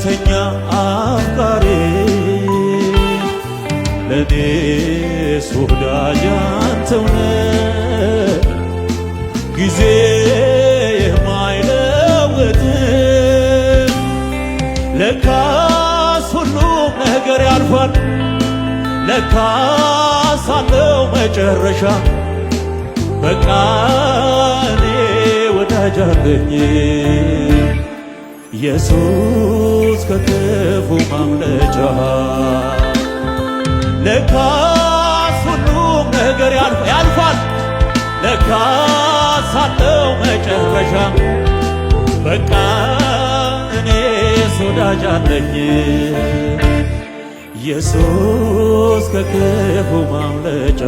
እውነተኛ አፍቃሪ ለኔስ ወዳጅ አንተው ነህ ጊዜ የማይለውጥ ለካስ ሁሉም ነገር ያልፋል ለካስ አለው መጨረሻ በቃ እኔ ወዳጅ አለኝ ኢየሱስ ከክፉ ማምለጫ ለካስ ሁሉም ነገር ያልፋል ለካስ አለው መጨረሻ በቃ እኔስ ወዳጅ አለኝ ኢየሱስ ከክፉ ማምለጫ